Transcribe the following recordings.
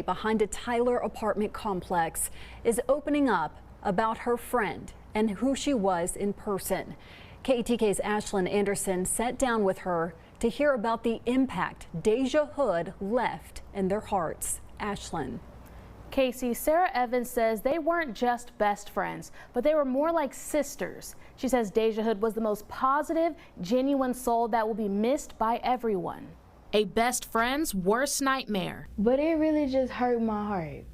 Behind a Tyler apartment complex is opening up about her friend and who she was in person. KETK's Ashlyn Anderson sat down with her to hear about the impact Dejah Hood left in their hearts. Ashlyn. Casey, Sarah Evans says they weren't just best friends, but they were more like sisters. She says Dejah Hood was the most positive, genuine soul that will be missed by everyone. A best friend's worst nightmare. But it really just hurt my heart.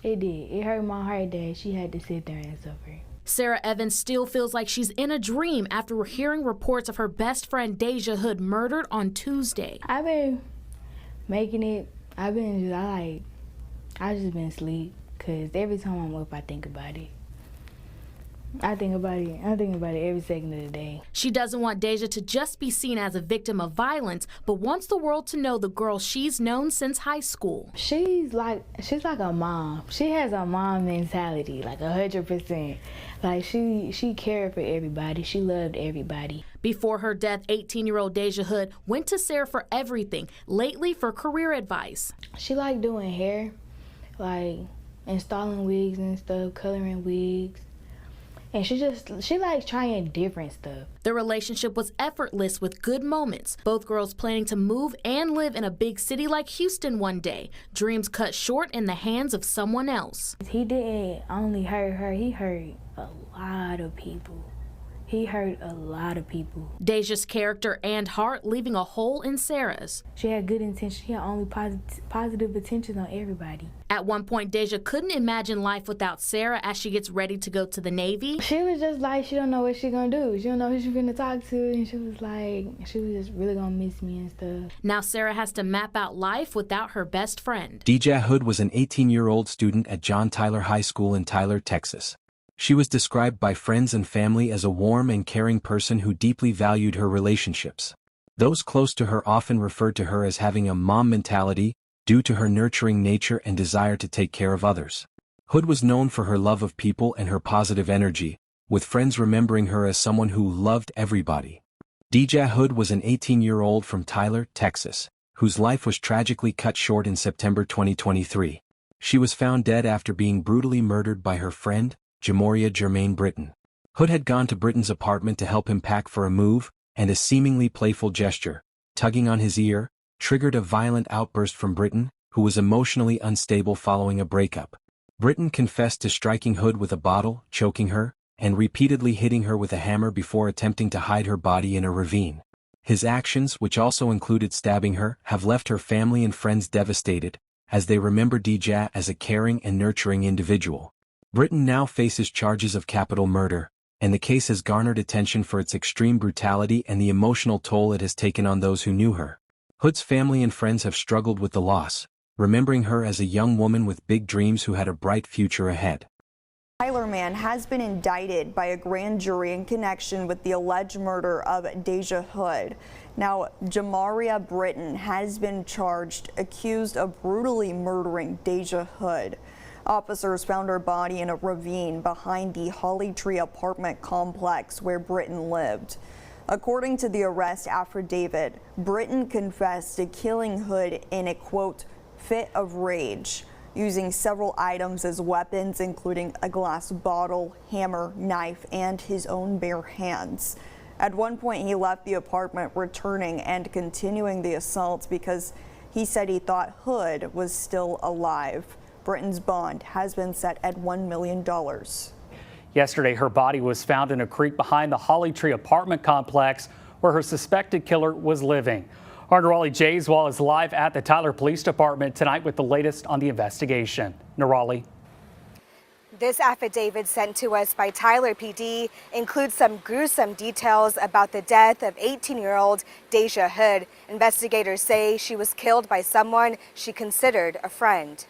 It did. It hurt my heart that she had to sit there and suffer. Sarah Evans still feels like she's in a dream after hearing reports of her best friend Dejah Hood murdered on Tuesday. I've been making it. I just been asleep because every time I'm up, I think about it. I think about it every second of the day. She doesn't want Dejah to just be seen as a victim of violence, but wants the world to know the girl she's known since high school. She's like a mom. She has a mom mentality, like 100%. Like she cared for everybody. She loved everybody. Before her death, 18-year-old Dejah Hood went to Sarah for everything, lately for career advice. She liked doing hair, like installing wigs and stuff, coloring wigs. And she likes trying different stuff. The relationship was effortless with good moments. Both girls planning to move and live in a big city like Houston one day. Dreams cut short in the hands of someone else. He didn't only hurt her, he hurt a lot of people. He hurt a lot of people. Dejah's character and heart leaving a hole in Sarah's. She had good intentions. She had only positive intentions on everybody. At one point, Dejah couldn't imagine life without Sarah as she gets ready to go to the Navy. She was just like, she don't know what she's gonna do. She don't know who she's gonna talk to. And she was just really gonna miss me and stuff. Now Sarah has to map out life without her best friend. Dejah Hood was an 18-year-old student at John Tyler High School in Tyler, Texas. She was described by friends and family as a warm and caring person who deeply valued her relationships. Those close to her often referred to her as having a mom mentality, due to her nurturing nature and desire to take care of others. Hood was known for her love of people and her positive energy, with friends remembering her as someone who loved everybody. Dejah Hood was an 18-year-old from Tyler, Texas, whose life was tragically cut short in September 2023. She was found dead after being brutally murdered by her friend, Jamoria Jermaine Britton. Hood had gone to Britton's apartment to help him pack for a move, and a seemingly playful gesture, tugging on his ear, triggered a violent outburst from Britton, who was emotionally unstable following a breakup. Britton confessed to striking Hood with a bottle, choking her, and repeatedly hitting her with a hammer before attempting to hide her body in a ravine. His actions, which also included stabbing her, have left her family and friends devastated, as they remember Dejah as a caring and nurturing individual. Britton now faces charges of capital murder, and the case has garnered attention for its extreme brutality and the emotional toll it has taken on those who knew her. Hood's family and friends have struggled with the loss, remembering her as a young woman with big dreams who had a bright future ahead. Tyler man has been indicted by a grand jury in connection with the alleged murder of Dejah Hood. Now, Jamoria Britton has been charged, accused of brutally murdering Dejah Hood. Officers found her body in a ravine behind the Holly Tree apartment complex where Britton lived. According to the arrest affidavit, Britton confessed to killing Hood in a, quote, fit of rage, using several items as weapons, including a glass bottle, hammer, knife, and his own bare hands. At one point, he left the apartment, returning and continuing the assault because he said he thought Hood was still alive. Britton's bond has been set at $1 million. Yesterday, her body was found in a creek behind the Holly Tree apartment complex where her suspected killer was living. Our Nirali Jayswal is live at the Tyler Police Department tonight with the latest on the investigation. Nirali. This affidavit sent to us by Tyler PD includes some gruesome details about the death of 18-year-old Dejah Hood. Investigators say she was killed by someone she considered a friend.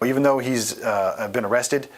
Even though he's been arrested,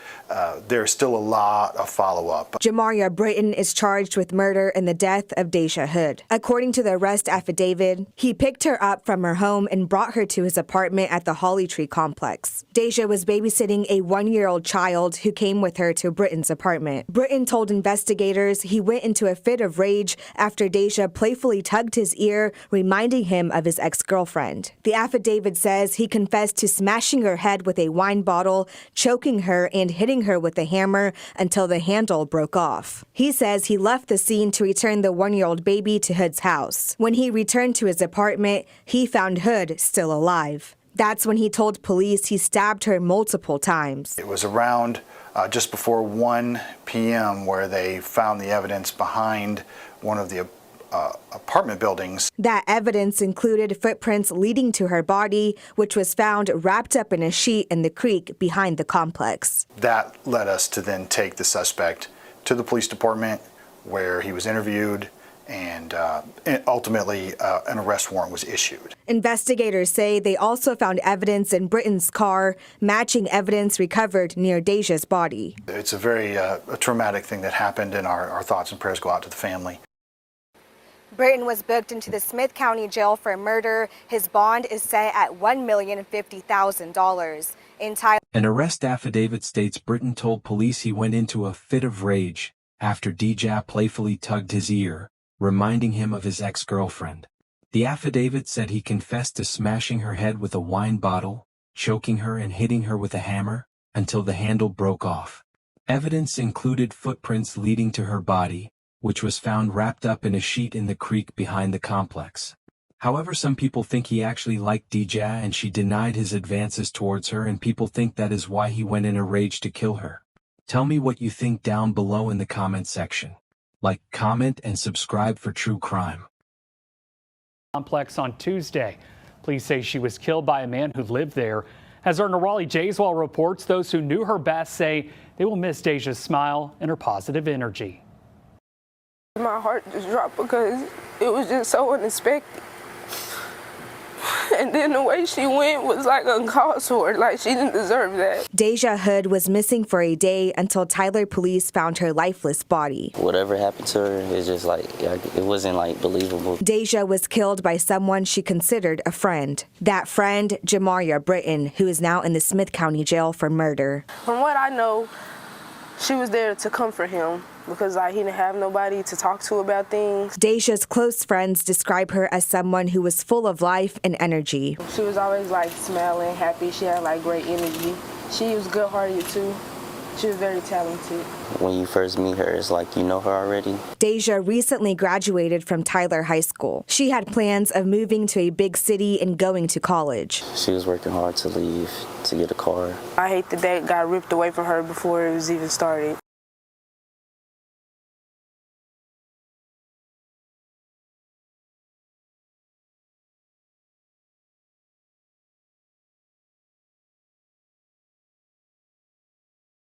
there's still a lot of follow-up. Jamaria Britton is charged with murder in the death of Dejah Hood. According to the arrest affidavit, he picked her up from her home and brought her to his apartment at the Holly Tree complex. Dejah was babysitting a 1-year-old child who came with her to Britton's apartment. Britton told investigators he went into a fit of rage after Dejah playfully tugged his ear, reminding him of his ex-girlfriend. The affidavit says he confessed to smashing her head with a wine bottle, choking her, and hitting her with a hammer until the handle broke off. He says he left the scene to return the 1-year-old baby to Hood's house. When he returned to his apartment, he found Hood still alive. That's when he told police he stabbed her multiple times. It was around just before 1 p.m. where they found the evidence behind one of the apartment buildings. That evidence included footprints leading to her body, which was found wrapped up in a sheet in the creek behind the complex. That led us to then take the suspect to the police department where he was interviewed, and ultimately an arrest warrant was issued. Investigators say they also found evidence in Britton's car matching evidence recovered near Dejah's body. It's a very a traumatic thing that happened, and our thoughts and prayers go out to the family. Britton was booked into the Smith County Jail for murder. His bond is set at $1,050,000. In Tyler, An arrest affidavit states Britton told police he went into a fit of rage after Dejah playfully tugged his ear, reminding him of his ex-girlfriend. The affidavit said he confessed to smashing her head with a wine bottle, choking her and hitting her with a hammer until the handle broke off. Evidence included footprints leading to her body, which was found wrapped up in a sheet in the creek behind the complex. However, some people think he actually liked Dejah and she denied his advances towards her, and people think that is why he went in a rage to kill her. Tell me what you think down below in the comment section. Like, comment, and subscribe for true crime. Complex on Tuesday. Police say she was killed by a man who lived there. As our Raleigh Jayswell reports, those who knew her best say they will miss Dejah's smile and her positive energy. My heart just dropped because it was just so unexpected. And then the way she went was like uncalled for, like she didn't deserve that. Dejah Hood was missing for a day until Tyler police found her lifeless body. Whatever happened to her is just like, it wasn't like believable. Dejah was killed by someone she considered a friend. That friend, Jamaria Britton, who is now in the Smith County Jail for murder. From what I know, she was there to comfort him because he didn't have nobody to talk to about things. Dejah's close friends describe her as someone who was full of life and energy. She was always smiling, happy. She had great energy. She was good-hearted too. She was very talented. When you first meet her, it's like you know her already. Dejah recently graduated from Tyler High School. She had plans of moving to a big city and going to college. She was working hard to leave, to get a car. I hate that got ripped away from her before it was even started.